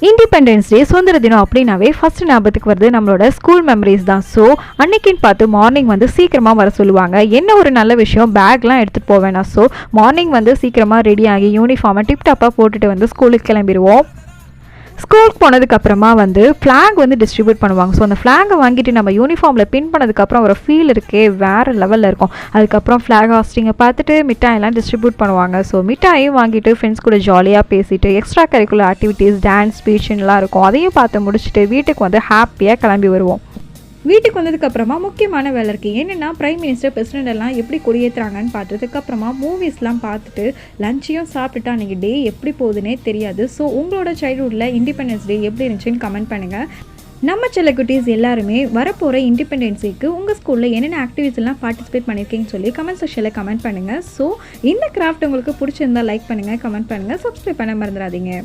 Independence day சுதந்திர தினம் அப்படின்னாவே ஃபர்ஸ்ட் ஞாபகத்துக்கு வருது நம்மளோட ஸ்கூல் மெமரிஸ் தான். ஸோ அன்னைக்குன்னு பார்த்து மார்னிங் சீக்கிரமாக வர சொல்லுவாங்க. என்ன ஒரு நல்ல விஷயம், பேக்லாம் எடுத்துகிட்டு போவேனா. ஸோ மார்னிங் சீக்கிரமாக ரெடி ஆகி யூனிஃபார்மை டிப்டாப்பாக போட்டுட்டு ஸ்கூலுக்கு கிளம்பிடுவோம். ஸ்கூலுக்கு போனதுக்கப்புறமா ஃப்ளாக் டிஸ்ட்ரிபியூட் பண்ணுவாங்க. ஸோ அந்த ஃப்ளாகை வாங்கிட்டு நம்ம யூனிஃபார்மில் பின் பண்ணதுக்கப்புறம் ஒரு ஃபீல் இருக்கே வேறு லெவலில் இருக்கும். அதுக்கப்புறம் ஃப்ளாக் ஹாஸ்டிங்கை பார்த்துட்டு மிட்டாயெல்லாம் டிஸ்ட்ரிபியூட் பண்ணுவாங்க. ஸோ மிட்டாயும் வாங்கிட்டு ஃப்ரெண்ட்ஸ் கூட ஜாலியாக பேசிட்டு எக்ஸ்ட்ரா கரிக்குலர் ஆக்டிவிட்டீஸ், டான்ஸ், ஸ்பீச்லாம் இருக்கும். அதையும் பார்த்து முடிச்சுட்டு வீட்டுக்கு ஹாப்பியாக கிளம்பி வருவோம். வீட்டுக்கு வந்ததுக்கப்புறமா முக்கியமான வேலை இருக்குது. என்னென்னா பிரைம் மினிஸ்டர், பிரசிடென்ட் எல்லாம் எப்படி கொடியேற்றுறாங்கன்னு பார்த்ததுக்கப்புறமா மூவிஸ்லாம் பார்த்துட்டு லஞ்சையும் சாப்பிட்டுட்டு அன்றைக்கி டே எப்படி போகுதுன்னே தெரியாது. ஸோ உங்களோட சைல்ட்ஹுட்டில் இண்டிபெண்டன்ஸ் டே எப்படி இருந்துச்சுன்னு கமெண்ட் பண்ணுங்கள். நம்ம செல்லக்குட்டீஸ் எல்லாருமே வரப்போகிற இண்டிபெண்டன்ஸ் டேக்கு உங்கள் ஸ்கூலில் என்னென்ன ஆக்டிவிட்டிஸ்லாம் பார்ட்டிசிபேட் பண்ணியிருக்கீங்கன்னு சொல்லி கமெண்ட் செக்ஷனில் கமெண்ட் பண்ணுங்கள். ஸோ இந்த கிராஃப்ட் உங்களுக்கு பிடிச்சிருந்தால் லைக் பண்ணுங்கள், கமெண்ட் பண்ணுங்கள், சப்ஸ்கிரைப் பண்ண மறந்துடாதீங்க.